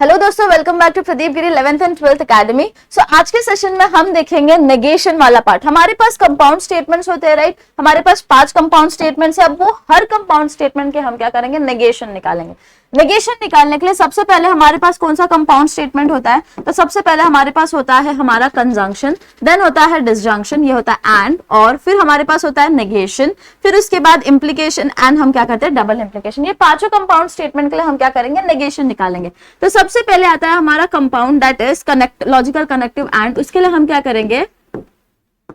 Hello दोस्तों, welcome back to Pradeep Giri 11th and 12th academy. So आज के सेशन में हम देखेंगे नेगेशन वाला पार्ट। हमारे पास कंपाउंड स्टेटमेंट्स होते हैं, राइट। हमारे पास 5 कंपाउंड स्टेटमेंट्स है। अब वो हर कंपाउंड स्टेटमेंट के हम क्या करेंगे, नेगेशन निकालेंगे। नेगेशन निकालने के लिए सबसे पहले हमारे पास कौन सा कंपाउंड स्टेटमेंट होता है, तो सबसे पहले हमारे पास होता है हमारा कंजंक्शन, देन होता है डिसजंक्शन, ये होता है एंड, और फिर हमारे पास होता है नेगेशन, फिर उसके बाद इंप्लीकेशन एंड हम क्या करते हैं, डबल इंप्लीकेशन। ये पांचों कंपाउंड स्टेटमेंट के लिए हम क्या करेंगे, नेगेशन निकालेंगे। तो सबसे पहले आता है हमारा compound that is logical connective and. उसके लिए हम क्या करेंगे,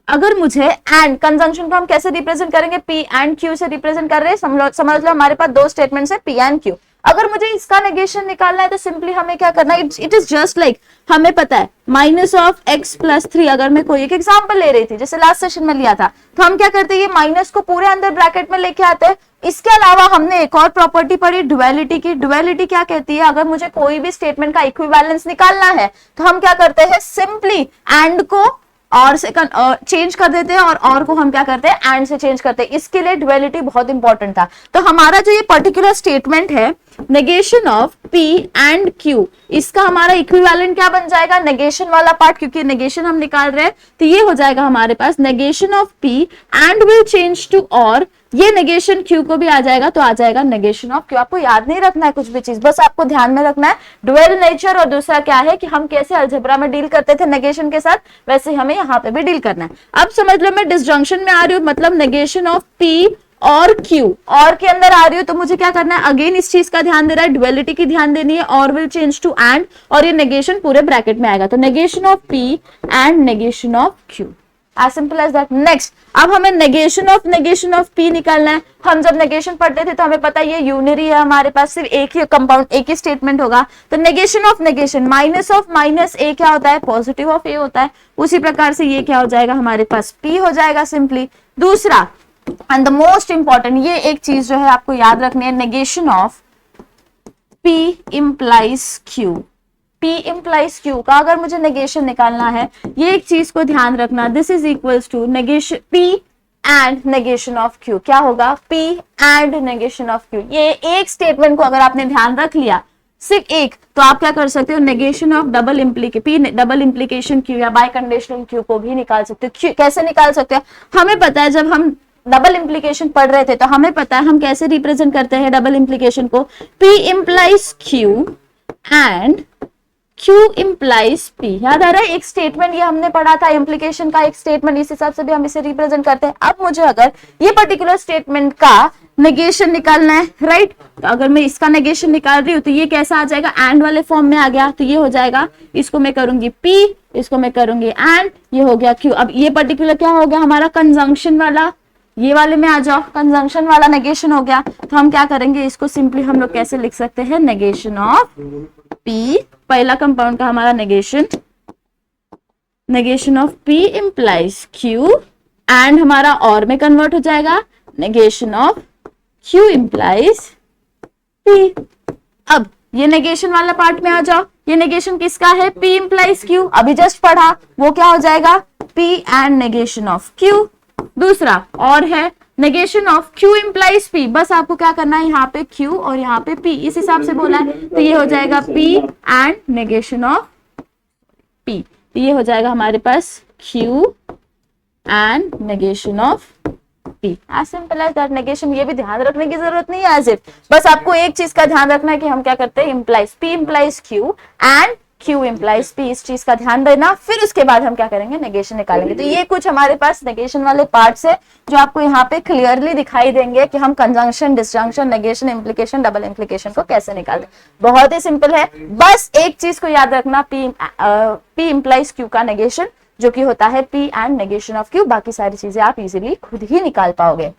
अगर मुझे एंड कंजंक्शन को हम कैसे रिप्रेजेंट करेंगे, पी एंड क्यू से रिप्रेजेंट कर रहे हैं। समझ लो हमारे पास दो स्टेटमेंट्स है, पी एंड क्यू। अगर मुझे इसका नेगेशन निकालना है तो सिंपली हमें क्या करना है, इट इज जस्ट लाइक हमें पता है माइनस ऑफ एक्स प्लस 3। अगर मैं कोई एक एग्जांपल ले रही थी जैसे लास्ट सेशन में लिया था, तो हम क्या करते हैं, ये माइनस को पूरे अंदर ब्रैकेट में लेके आते हैं। इसके अलावा हमने एक और प्रॉपर्टी पढ़ी डुअलिटी की। डुअलिटी क्या कहती है, अगर मुझे कोई भी स्टेटमेंट का इक्विवेलेंस निकालना है तो हम क्या करते हैं, सिंपली एंड को और से चेंज कर देते हैं और को हम क्या करते हैं, एंड से चेंज करते हैं। इसके लिए डुअलिटी बहुत इंपॉर्टेंट था। तो हमारा जो ये पर्टिकुलर स्टेटमेंट है negation of P and Q, इसका हमारा इक्विवेलेंट क्या बन जाएगा, नेगेशन वाला पार्ट, क्योंकि नेगेशन हम निकाल रहे हैं। तो ये हो जाएगा हमारे पास negation of P and will change to or, ये नेगेशन Q को भी आ जाएगा तो आ जाएगा नेगेशन ऑफ Q। आपको याद नहीं रखना है कुछ भी चीज, बस आपको ध्यान में रखना है डुअल नेचर, और दूसरा क्या है कि हम कैसे अलजेब्रा में डील करते थे नेगेशन के साथ, वैसे हमें यहाँ पे भी डील करना है। अब समझ लो मैं डिसजंक्शन में आ रही हूँ, मतलब नेगेशन ऑफ P और Q और के अंदर आ रही हो, तो मुझे क्या करना है, अगेन इस चीज का ध्यान देना है, डुअलिटी की ध्यान देनी है, और विल चेंज टू एंड, और ये नेगेशन पूरे ब्रैकेट में आएगा। तो negation of P and negation of Q, as simple as that. Next, अब हमें नेगेशन ऑफ P निकालना है। हम जब नेगेशन पढ़ते थे तो हमें पता है ये यूनरी है, हमारे पास सिर्फ एक ही कंपाउंड, एक ही स्टेटमेंट होगा। तो negation of negation, minus of minus A क्या होता है, पॉजिटिव ऑफ ए होता है। उसी प्रकार से ये क्या हो जाएगा, हमारे पास P हो जाएगा सिंपली। दूसरा एंड द मोस्ट इंपॉर्टेंट, ये एक चीज जो है आपको याद रखनी है, negation of P implies Q। P implies Q का अगर मुझे नेगेशन निकालना है, ये एक चीज को ध्यान रखना, this is equals to negation P and negation of Q। क्या होगा, P and negation of Q। ये एक स्टेटमेंट को अगर आपने ध्यान रख लिया, सिर्फ एक, तो आप क्या कर सकते हो, negation of double implication Q या बाय कंडीशनल Q को भी निकाल सकते हो। कैसे निकाल सकते हो, हमें पता है जब हम डबल इंप्लीकेशन पढ़ रहे थे तो हमें पता है हम कैसे रिप्रेजेंट करते हैं डबल इंप्लीकेशन को, P implies Q and Q implies P। याद आ रहा है, एक स्टेटमेंट ये हमने पढ़ा था इंप्लीकेशन का एक स्टेटमेंट, इस हिसाब से भी हम इसे रिप्रेजेंट करते हैं। अब मुझे अगर ये पर्टिकुलर स्टेटमेंट का नेगेशन निकालना है, राइट, तो अगर मैं इसका नेगेशन निकाल रही हूँ तो ये कैसा आ जाएगा, एंड वाले फॉर्म में आ गया। तो ये हो जाएगा, इसको मैं करूंगी P, इसको मैं करूंगी एंड, ये हो गया Q। अब ये पर्टिकुलर क्या हो गया हमारा, कंजंक्शन वाला, ये वाले में आ जाओ, कंजंक्शन वाला नेगेशन हो गया। तो हम क्या करेंगे, इसको सिंपली हम लोग कैसे लिख सकते हैं, नेगेशन ऑफ P, पहला कंपाउंड का हमारा negation of P implies Q and हमारा और में कन्वर्ट हो जाएगा, negation of Q implies P। अब ये नेगेशन वाला पार्ट में आ जाओ, ये नेगेशन किसका है, P इंप्लाइज Q, अभी जस्ट पढ़ा, वो क्या हो जाएगा, P and negation of Q। दूसरा और है negation of Q implies P, बस आपको क्या करना है, यहाँ पे Q और यहाँ पे P, इस हिसाब से बोला है। तो ये हो जाएगा P and negation of P। तो ये हो जाएगा हमारे पास Q and negation of P, as simple as that. Negation ये भी ध्यान रखने की जरूरत नहीं है, एज इफ बस आपको एक चीज का ध्यान रखना है कि हम क्या करते हैं, implies P implies Q and Q implies P, इस चीज का ध्यान देना। फिर उसके बाद हम क्या करेंगे, नेगेशन निकालेंगे। तो ये कुछ हमारे पास नेगेशन वाले पार्ट्स है जो आपको यहाँ पे क्लियरली दिखाई देंगे कि हम conjunction, disjunction, negation, implication, double implication को कैसे निकालते। बहुत ही सिंपल है, बस एक चीज को याद रखना, P इंप्लाइज Q का नेगेशन जो कि होता है P and negation of Q। बाकी सारी चीजें आप इजीली खुद ही निकाल पाओगे।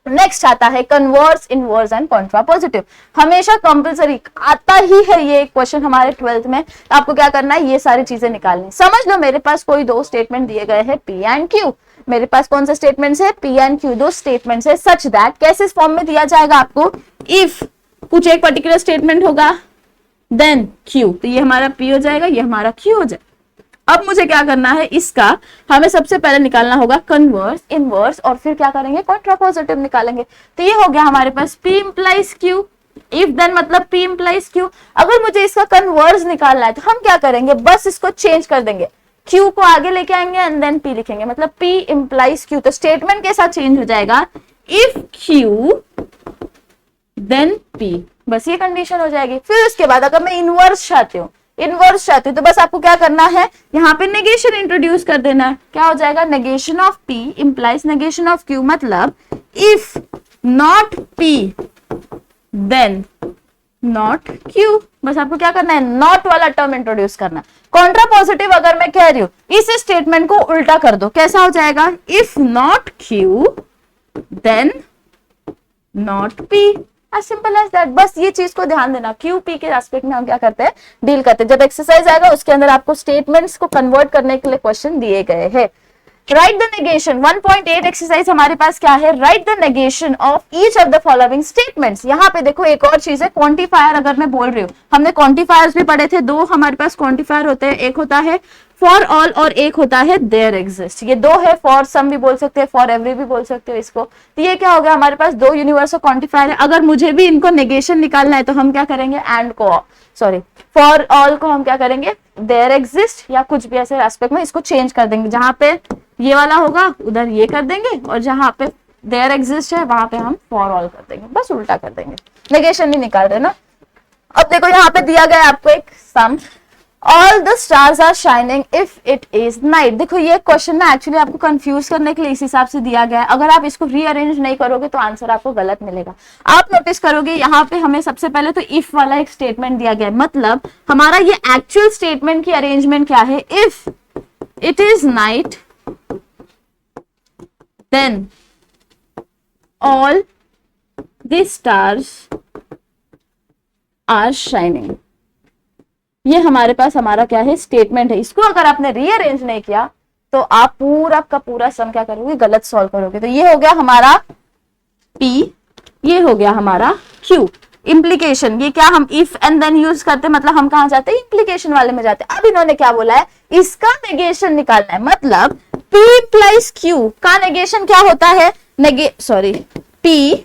नेक्स्ट आता है कन्वर्स, इनवर्स एंड कॉन्ट्रापोजिटिव। हमेशा कंपलसरी आता ही है ये क्वेश्चन हमारे 12th में। आपको क्या करना है, ये सारी चीजें निकालनी। समझ लो मेरे पास कोई दो स्टेटमेंट दिए गए हैं P एंड Q। मेरे पास कौन से स्टेटमेंट्स है, P एंड Q, दो स्टेटमेंट्स है। सच दैट कैसे इस फॉर्म में दिया जाएगा आपको, इफ कुछ एक पर्टिकुलर स्टेटमेंट होगा देन Q, तो ये हमारा P हो जाएगा, ये हमारा Q हो जाएगा। अब मुझे क्या करना है, इसका हमें सबसे पहले निकालना होगा कन्वर्स, इनवर्स, और फिर क्या करेंगे, कॉन्ट्रापोजिटिव निकालेंगे। तो ये हो गया हमारे पास P implies Q if then मतलब P इंप्लाइज Q। अगर मुझे इसका कन्वर्स निकालना है तो हम क्या करेंगे, बस इसको चेंज कर देंगे, Q को आगे लेके आएंगे एंड देन P लिखेंगे, मतलब P इंप्लाइज Q। तो स्टेटमेंट के साथ चेंज हो जाएगा, इफ Q देन P, बस ये कंडीशन हो जाएगी। फिर उसके बाद अगर मैं इनवर्स चाहती हूँ, तो बस आपको क्या करना है, यहाँ पे नेगेशन इंट्रोड्यूस कर देना है। क्या हो जाएगा, negation of P implies negation of Q, मतलब if not P then not Q। बस आपको क्या करना है, नॉट वाला टर्म इंट्रोड्यूस करना है। कॉन्ट्रा पॉजिटिव अगर मैं कह रही हूं, इस स्टेटमेंट को उल्टा कर दो, कैसा हो जाएगा, if not Q then not P, as simple as that। बस ये चीज को ध्यान देना, Q P के एस्पेक्ट में हम क्या करते हैं, डील करते हैं। जब एक्सरसाइज आएगा उसके अंदर आपको स्टेटमेंट्स को कन्वर्ट करने के लिए क्वेश्चन दिए गए हैं। राइट द नेगेशन 1.8 एक्सरसाइज हमारे पास क्या है, right the negation of each of the following statements. यहाँ पे देखो एक और चीज है, क्वांटिफायर अगर मैं बोल रही हूँ, हमने क्वांटिफायर्स भी पढ़े थे, दो हमारे पास क्वांटिफायर होते हैं, एक होता है फॉर ऑल और एक होता है देयर एग्जिस्ट। ये दो है, फॉर सम भी बोल सकते हैं, फॉर एवरी भी बोल सकते हो इसको। तो ये क्या हो गया, हमारे पास दो यूनिवर्सल क्वांटिफायर है। अगर मुझे भी इनको नेगेशन निकालना है तो हम क्या करेंगे, एंड को सॉरी फॉर ऑल को हम क्या करेंगे, देयर एग्जिस्ट या कुछ भी ऐसे एस्पेक्ट में इसको चेंज कर देंगे। जहां पे ये वाला होगा उधर ये कर देंगे, और जहां पे देयर एग्जिस्ट है वहां पे हम फॉर ऑल कर देंगे, बस उल्टा कर देंगे, नेगेशन नहीं निकाल रहे ना। अब देखो यहाँ पे दिया गया आपको एक sum, all the stars are shining if it is night. देखो ये क्वेश्चन ना एक्चुअली आपको कंफ्यूज करने के लिए इस हिसाब से दिया गया है। अगर आप इसको रीअरेंज नहीं करोगे तो आंसर आपको गलत मिलेगा। आप नोटिस करोगे यहाँ पे हमें सबसे पहले तो इफ वाला एक स्टेटमेंट दिया गया है, मतलब हमारा ये एक्चुअल स्टेटमेंट की अरेंजमेंट क्या है, if it is night then all the stars are shining. ये हमारे पास हमारा क्या है, स्टेटमेंट है। इसको अगर आपने रीअरेंज नहीं किया तो आप पूरा का पूरा सम क्या करोगे, गलत सॉल्व करोगे। तो ये हो गया हमारा P, ये हो गया हमारा Q। इम्प्लीकेशन, ये क्या हम इफ एंड देन यूज करते, मतलब हम कहां जाते हैं, इम्प्लीकेशन वाले में जाते हैं। अब इन्होंने क्या बोला है, इसका नेगेशन निकालना है, मतलब P इंप्लाइज Q का नेगेशन क्या होता है, P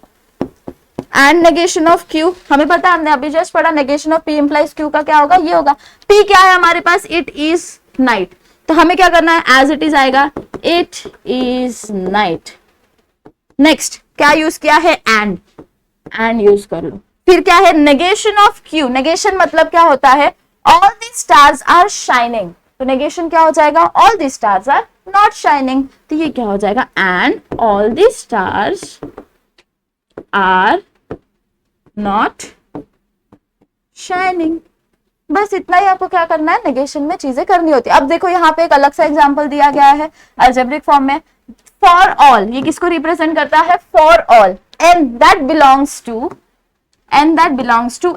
and negation of Q। हमें पता है, हमने अभी जस्ट पढ़ा, negation of P implies Q का क्या होगा, ये होगा। P क्या है हमारे पास, इट इज नाइट, तो हमें क्या करना है, एज इट इज आएगा, इट इज नाइट। नेक्स्ट क्या यूज किया है, एंड यूज कर लो। फिर क्या है, नेगेशन ऑफ Q। नेगेशन मतलब क्या होता है, all the stars are shining, तो नेगेशन क्या हो जाएगा, all the stars are not shining. तो ये क्या हो जाएगा, and all the stars are not shining. बस इतना ही आपको क्या करना है, नेगेशन में चीजें करनी होती है। अब देखो यहाँ पे एक अलग सा एग्जांपल दिया गया है अलजेब्रिक फॉर्म में, फॉर ऑल। ये किसको रिप्रेजेंट करता है, for all, and that belongs to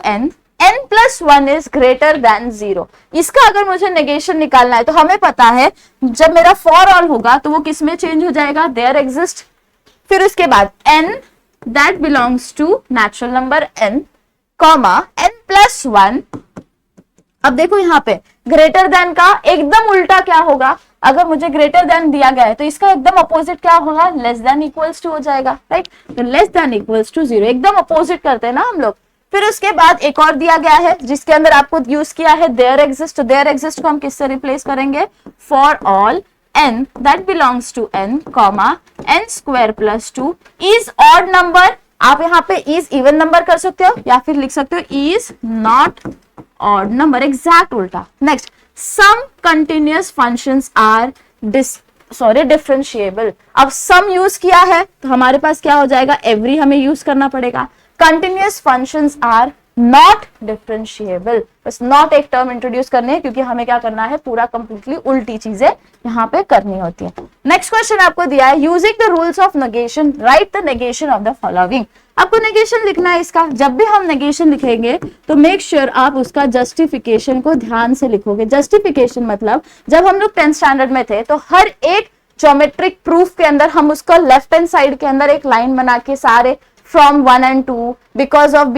n, n+1 is greater than 0। इसका अगर मुझे नेगेशन निकालना है तो हमें पता है जब मेरा फॉर ऑल होगा तो वो किस में चेंज हो जाएगा, देयर एग्जिस्ट। फिर उसके बाद n that belongs to natural number n, comma n+1। अब देखो यहाँ पे ग्रेटर देन का एकदम उल्टा क्या होगा, अगर मुझे ग्रेटर देन दिया गया है तो इसका एकदम अपोजिट क्या होगा, लेस देन इक्वल्स टू हो जाएगा, राइट। तो लेस देन इक्वल्स टू 0 एकदम अपोजिट करते हैं ना हम लोग। फिर उसके बाद एक और दिया गया है जिसके अंदर आपको यूज किया है देयर एग्जिस्ट। तो देयर एग्जिस्ट को हम किससे रिप्लेस करेंगे, for all n that belongs to n, n² + 2 is odd number। आप यहाँ पे is even number कर सकते हो या फिर लिख सकते हो is not odd number, exact उल्टा। Next, some continuous functions are differentiable। अब some यूज किया है तो हमारे पास क्या हो जाएगा, every हमें यूज करना पड़ेगा। continuous functions are not differentiable, बस नॉट एक टर्म इंट्रोड्यूस करनी है क्योंकि हमें क्या करना है, पूरा कंप्लीटली उल्टी चीजें यहाँ पे करनी होती है। नेक्स्ट क्वेश्चन आपको दिया है, using the rules of negation right the negation of the following. आपको नेगेशन लिखना है इसका। जब भी हम नेगेशन लिखेंगे तो मेक श्योर आप उसका जस्टिफिकेशन को ध्यान से लिखोगे। जस्टिफिकेशन मतलब जब हम लोग 10th स्टैंडर्ड में थे तो हर एक ज्योमेट्रिक प्रूफ के अंदर हम उसका लेफ्ट हैंड साइड के अंदर एक लाइन बना के सारे from 1 and 2 because of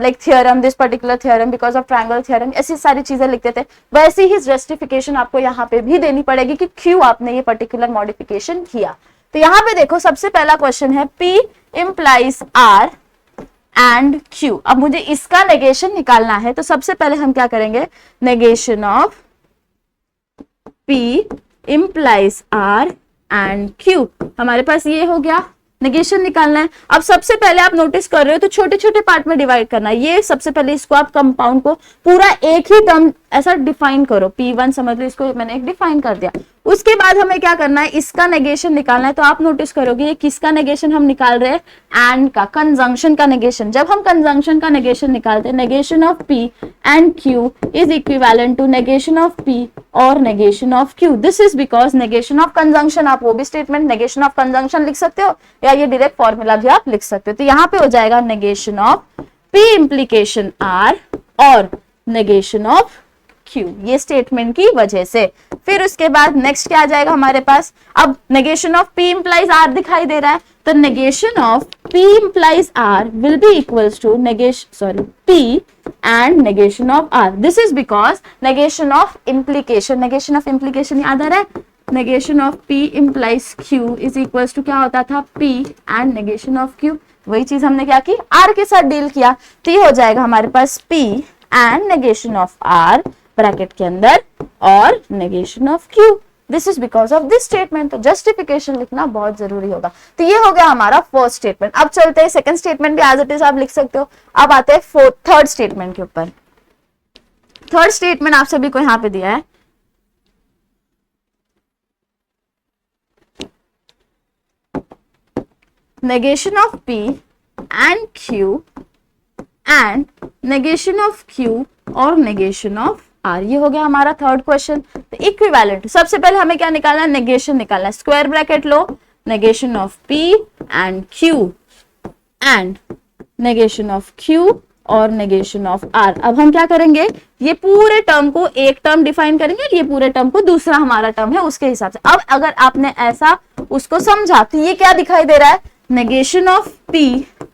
like theorem, this particular theorem, because of triangle theorem, ऐसी सारी चीजें लिखते थे। वैसे ही जस्टिफिकेशन आपको यहाँ पे भी देनी पड़ेगी कि क्यों आपने ये पर्टिकुलर मॉडिफिकेशन किया। तो यहाँ पे देखो सबसे पहला क्वेश्चन है P implies R and Q. अब मुझे इसका नेगेशन निकालना है, तो सबसे पहले हम क्या करेंगे, negation of P implies R and Q। हमारे पास ये हो गया, नेगेशन निकालना है। अब सबसे पहले आप नोटिस कर रहे हो तो छोटे छोटे पार्ट में डिवाइड करना है। ये सबसे पहले इसको आप कंपाउंड को पूरा एक ही टर्म ऐसा डिफाइन करो, P1 समझ लो, इसको मैंने एक डिफाइन कर दिया। उसके बाद हमें क्या करना है, इसका नेगेशन निकालना है। तो आप नोटिस करोगे ये किसका नेगेशन हम निकाल रहे हैं, एंड का, कंजंक्शन का नेगेशन। जब हम कंजंक्शन का नेगेशन निकालते हैं, negation of P and Q is equivalent to negation of P और negation of Q। This is because negation of conjunction, आप वो भी स्टेटमेंट नेगेशन ऑफ कंजंक्शन लिख सकते हो या ये डायरेक्ट फॉर्मूला भी आप लिख सकते हो। तो यहाँ पे हो जाएगा negation of P implication R और नेगेशन ऑफ Q, ये स्टेटमेंट की वजह से। फिर उसके बाद नेक्स्ट क्या आ जाएगा हमारे पास, अब negation of P implies R दिखाई दे रहा है, तो negation of P implies R will be equals to P and negation of R। This is because negation of implication, negation of implication याद आ रहा है, negation of P implies Q is equals to क्या होता था, P and negation of Q। वही चीज हमने क्या की, R के साथ डील किया। तो ये हो जाएगा हमारे पास P and negation of R bracket के अंदर और negation of Q। This is because of this statement. तो जस्टिफिकेशन लिखना बहुत जरूरी होगा। तो ये हो गया हमारा फर्स्ट स्टेटमेंट। अब चलते हैं सेकंड स्टेटमेंट भी एज इट इज आप लिख सकते हो। अब आते हैं थर्ड स्टेटमेंट के ऊपर। थर्ड स्टेटमेंट आप सभी को यहां पे दिया है, negation of P and Q and negation of Q और negation of R। ये हो गया हमारा थर्ड क्वेश्चन। तो इक्विवेलेंट, सबसे पहले हमें क्या निकालना है, नेगेशन निकालना है। Square bracket low, negation of P and Q and negation of Q और नेगेशन ऑफ R। अब हम क्या करेंगे, ये पूरे टर्म को एक टर्म डिफाइन करेंगे और ये पूरे टर्म को दूसरा हमारा टर्म है उसके हिसाब से। अब अगर आपने ऐसा उसको समझा तो ये क्या दिखाई दे रहा है, negation of P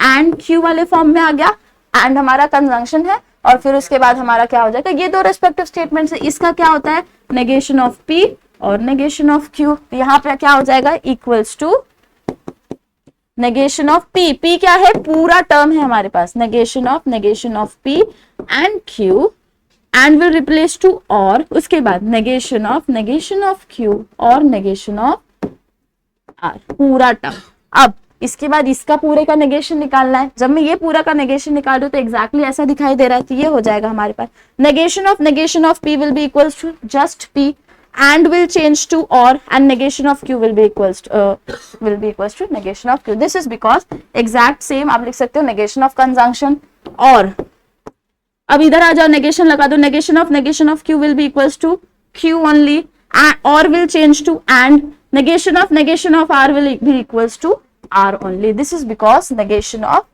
and Q वाले फॉर्म में आ गया, एंड हमारा कंजंक्शन है, और फिर उसके बाद हमारा क्या हो जाएगा, ये दो रेस्पेक्टिव स्टेटमेंट है, इसका क्या होता है, नेगेशन ऑफ P और नेगेशन ऑफ Q। तो यहाँ पे क्या हो जाएगा, equals to negation of P। P क्या है, पूरा टर्म है हमारे पास, negation of P and Q and will replace to or, उसके बाद नेगेशन ऑफ Q और नेगेशन ऑफ R, पूरा टर्म। अब इसके बाद इसका पूरे का नेगेशन निकालना है। जब मैं ये पूरा का नेगेशन निकाल रही हूँ तो एग्जैक्टली ऐसा दिखाई दे रहा है। तो ये हो जाएगा हमारे पास negation of P will be equals to just P and will change to or, and negation of Q will be equals to negation of Q. This is because exact same आप लिख सकते हो negation of conjunction। और अब इधर आ जाओ, negation लगा दो, negation of Q will be equals to Q only, or will change to and negation of R will be equals to R only. This is because negation of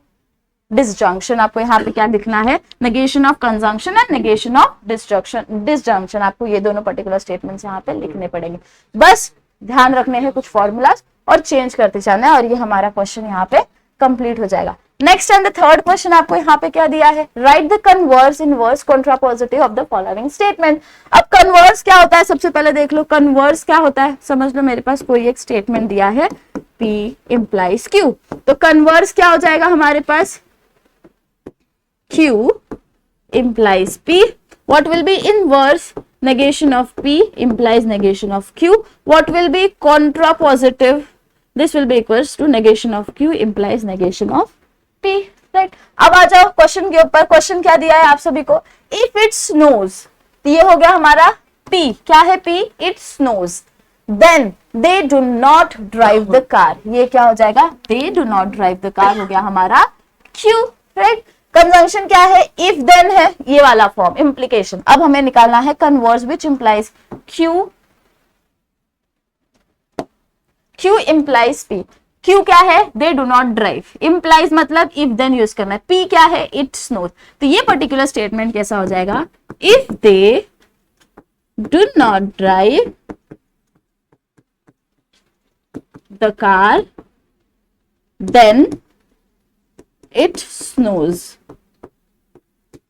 disjunction. आपको यहाँ पे क्या लिखना है, negation of conjunction and negation of disjunction. आपको ये दोनों particular statements यहाँ पे लिखने पड़ेंगे। बस ध्यान रखने हैं कुछ फॉर्मूलाज और चेंज करते जाना है, और ये हमारा क्वेश्चन यहाँ पे कंप्लीट हो जाएगा। Next and the third question आपको यहाँ पे क्या दिया है, right the converse inverse contrapositive of the following statement. अब कन्वर्स क्या होता है, सबसे पहले देख लो कन्वर्स क्या होता है। समझ लो मेरे पास कोई एक स्टेटमेंट दिया है P implies Q, तो कन्वर्स क्या हो जाएगा हमारे पास, Q implies P. What will be inverse? Negation of P implies negation of Q. What will be contrapositive? This will be equals to negation of Q implies negation of P. Right? अब आ जाओ question के ऊपर। Question क्या दिया है आप सभी को, if it snows, ये हो गया हमारा P। क्या है P? It snows. Then they do not drive the car. ये क्या हो जाएगा, they do not drive the car हो गया हमारा Q. Right? कंजंक्शन क्या है, इफ देन है, ये वाला फॉर्म इम्प्लीकेशन। अब हमें निकालना है converse which implies Q implies P। Q क्या है, they do not drive, implies मतलब इफ देन यूज करना है। P क्या है, इट स्नोज। तो ये पर्टिकुलर स्टेटमेंट कैसा हो जाएगा, if they do not drive the car then it snows.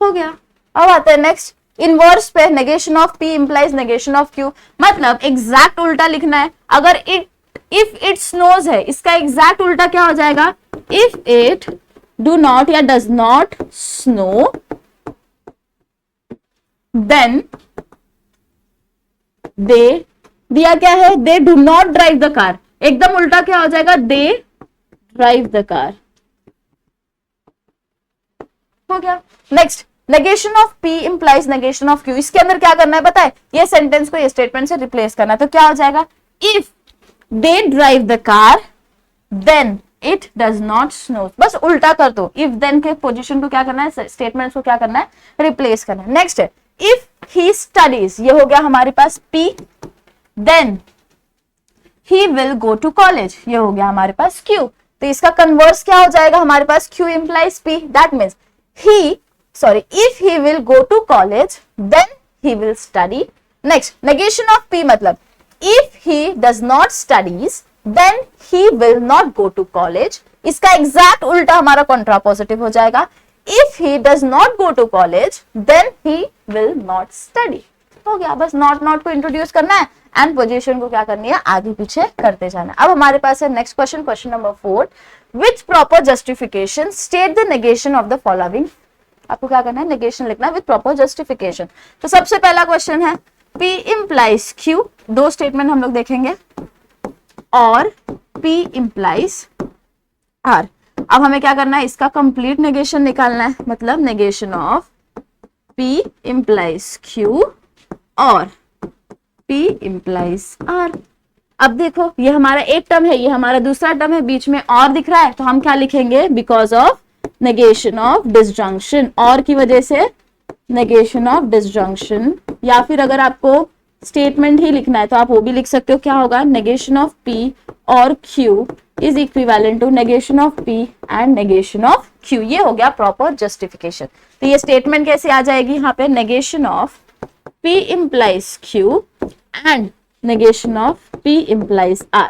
हो गया। अब आता है नेक्स्ट इनवर्स पे, negation of P implies negation of Q। मतलब एग्जैक्ट उल्टा लिखना है। अगर इफ इट स्नोज है, इसका एग्जैक्ट उल्टा क्या हो जाएगा, इफ इट डू नॉट या does not snow, then they, दिया क्या है, they do not drive the car, एकदम उल्टा क्या हो जाएगा, दे ड्राइव द कार, हो गया। Next, negation of P implies negation of Q, इसके अंदर क्या करना है पता है, ये सेंटेंस को ये स्टेटमेंट से रिप्लेस करना है, तो क्या हो जाएगा, if they drive the car then it does not snow, बस उल्टा कर दो, इफ देन के पोजीशन को क्या करना है, स्टेटमेंट्स को क्या करना है, रिप्लेस करना है। नेक्स्ट है, इफ ही स्टडीज, ये हो गया हमारे पास P, then he will go to college, ये हो गया हमारे पास Q, तो इसका कन्वर्स क्या हो जाएगा हमारे पास, Q implies P, that means if he will go to college then he will study. Next, negation of P मतलब if he does not studies then he will not go to college, इसका exact उल्टा हमारा contrapositive हो जाएगा, if he does not go to college then he will not study, हो गया। बस not को इंट्रोड्यूस करना है एंड पोजीशन को क्या करनी है, आगे पीछे करते जाना है। अब हमारे पास है next question, question number 4, which proper justification state the negation of the following, आपको क्या करना है, नेगेशन लिखना है विद प्रॉपर जस्टिफिकेशन। तो सबसे पहला क्वेश्चन है P इंप्लाइज Q, दो स्टेटमेंट हम लोग देखेंगे, और P इंप्लाइज R। अब हमें क्या करना है, इसका कंप्लीट नेगेशन निकालना है, मतलब negation of P implies Q और P इंप्लाइज R। अब देखो ये हमारा एक टर्म है, ये हमारा दूसरा टर्म है, बीच में और दिख रहा है, तो हम क्या लिखेंगे, because of negation of disjunction, और की वजह से नेगेशन ऑफ डिसजंक्शन, या फिर अगर आपको स्टेटमेंट ही लिखना है तो आप वो भी लिख सकते हो, क्या होगा, नेगेशन ऑफ P और Q is equivalent to negation of P and negation of Q, ये हो गया प्रॉपर जस्टिफिकेशन। तो ये स्टेटमेंट कैसे आ जाएगी, यहाँ पे negation of P implies Q and negation of P implies R।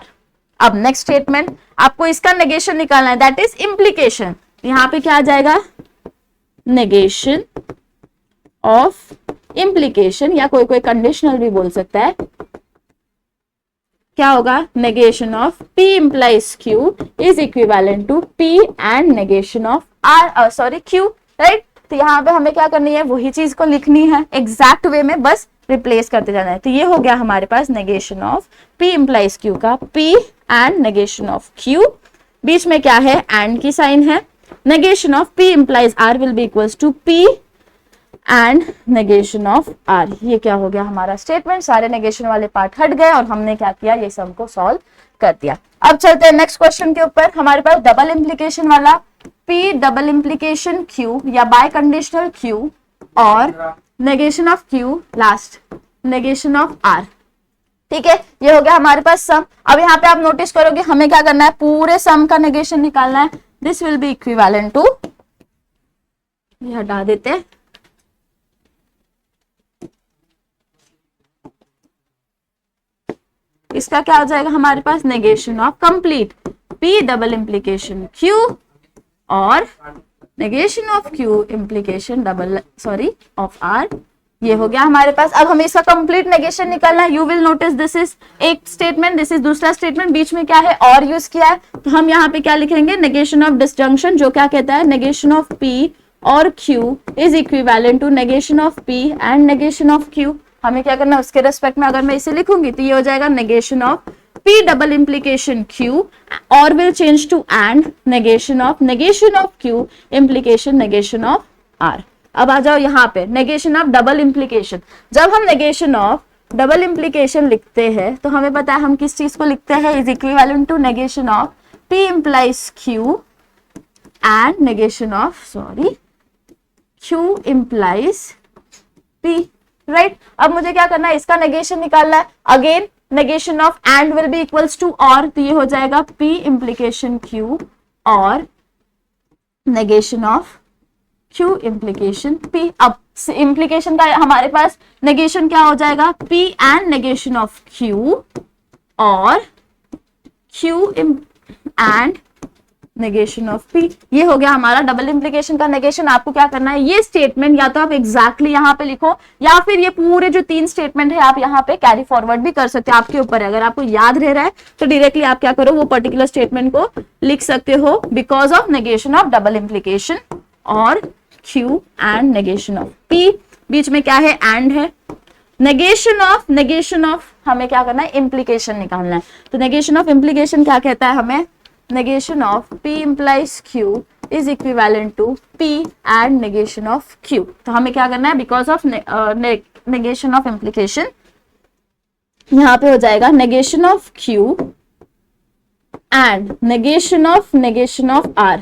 अब नेक्स्ट स्टेटमेंट, आपको इसका नेगेशन निकालना है, दैट इज इम्प्लीकेशन, यहां पे क्या आ जाएगा, नेगेशन ऑफ इम्प्लीकेशन, या कोई कोई कंडीशनल भी बोल सकता है, क्या होगा, negation of P implies Q is equivalent to P and negation of R, sorry Q, right. तो यहाँ पे हमें क्या करनी है, वही चीज को लिखनी है एग्जैक्ट वे में, बस रिप्लेस करते जाना है। तो ये हो गया हमारे पास negation of P implies Q का P and negation of Q, बीच में क्या है, एंड की साइन है, negation of P implies R will be equals to P and negation of R। ये क्या हो गया हमारा स्टेटमेंट, सारे नेगेशन वाले पार्ट हट गए और हमने क्या किया, ये सब को सॉल्व कर दिया। अब चलते हैं नेक्स्ट क्वेश्चन के ऊपर, हमारे पास डबल इंप्लीकेशन वाला P डबल इंप्लीकेशन Q या बाय कंडीशनल Q और negation of Q last negation of R, ठीक है, ये हो गया हमारे पास सम। अब यहाँ पे आप नोटिस करोगे हमें क्या करना है, पूरे सम का नेगेशन निकालना है, this will be equivalent to, ये हटा देते हैं, इसका क्या हो जाएगा हमारे पास, negation of complete P double implication Q और negation of Q implication double of R, ये हो गया हमारे पास। अब हमें इसका कंप्लीट नेगेशन निकालना है, you will notice this is एक स्टेटमेंट, दिस इज दूसरा स्टेटमेंट, बीच में क्या है, और यूज किया है, तो हम यहाँ पे क्या लिखेंगे, नेगेशन ऑफ डिसजंक्शन, जो क्या कहता है, नेगेशन ऑफ P और Q is equivalent to negation of P and negation of Q। हमें क्या करना है, उसके रेस्पेक्ट में अगर मैं इसे लिखूंगी तो ये हो जाएगा negation of P double implication Q और will change to and negation of Q implication negation of R। अब आ जाओ यहाँ पे नेगेशन ऑफ डबल इंप्लीकेशन, जब हम नेगेशन ऑफ डबल इंप्लीकेशन लिखते हैं तो हमें पता है हम किस चीज को लिखते हैं, is equivalent to negation of P implies Q and negation of Q implies P, right. अब मुझे क्या करना है, इसका नेगेशन निकालना है, again negation of and will be equals to और, तो ये हो जाएगा P इंप्लीकेशन Q और negation of Q implication P। अब इंप्लीकेशन का हमारे पास नेगेशन क्या हो जाएगा, P and negation of Q और Q and negation of P. ये हो गया हमारा डबल इंप्लीकेशन का नेगेशन। आपको क्या करना है, ये स्टेटमेंट या तो आप एग्जैक्टली यहाँ पे लिखो या फिर ये पूरे जो 3 स्टेटमेंट है आप यहाँ पे कैरी फॉरवर्ड भी कर सकते हो, आपके ऊपर है। अगर आपको याद रह रहा है तो डायरेक्टली आप क्या करो, वो पर्टिकुलर स्टेटमेंट को लिख सकते हो because of negation of double implication और Q and negation of P. बीच में क्या है, एंड है। नेगेशन ऑफ हमें क्या करना है, इम्प्लीकेशन निकालना है। तो नेगेशन ऑफ इम्प्लीकेशन क्या कहता है हमें, negation of P implies Q is equivalent to P and negation of Q। तो हमें क्या करना है, because of negation of implication यहाँ पे हो जाएगा negation of Q and negation of R,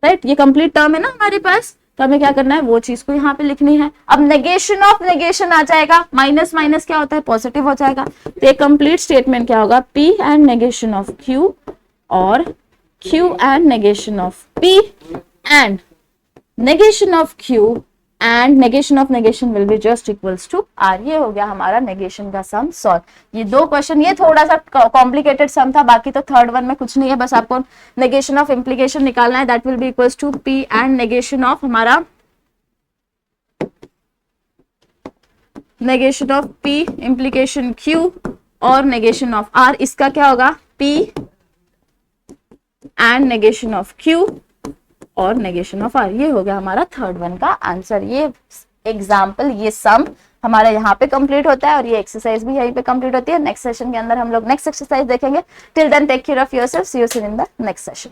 right. ये कंप्लीट टर्म है ना हमारे पास, तो हमें क्या करना है, वो चीज को यहाँ पे लिखनी है। अब नेगेशन ऑफ नेगेशन आ जाएगा, माइनस माइनस क्या होता है, पॉजिटिव हो जाएगा। तो एक कंप्लीट स्टेटमेंट क्या होगा, P and negation of Q और Q and negation of P and negation of Q and negation of negation will be just equals to R। ये हो गया हमारा नेगेशन का सम सॉल्व। ये 2 क्वेश्चन, ये थोड़ा सा कॉम्प्लिकेटेड सम था, बाकी तो थर्ड वन में कुछ नहीं है, बस आपको नेगेशन ऑफ इम्प्लीकेशन निकालना है। That will be equals to P and negation of हमारा negation of P implication Q और नेगेशन ऑफ R। इसका क्या होगा, P and negation of Q और नेगेशन ऑफ R। ये हो गया हमारा थर्ड वन का आंसर। ये एग्जाम्पल, ये सम हमारा यहाँ पे कंप्लीट होता है और ये एक्सरसाइज भी यहीं पे कंप्लीट होती है। नेक्स्ट सेशन के अंदर हम लोग नेक्स्ट एक्सरसाइज देखेंगे। Till then take care of yourself, see you soon in the next session.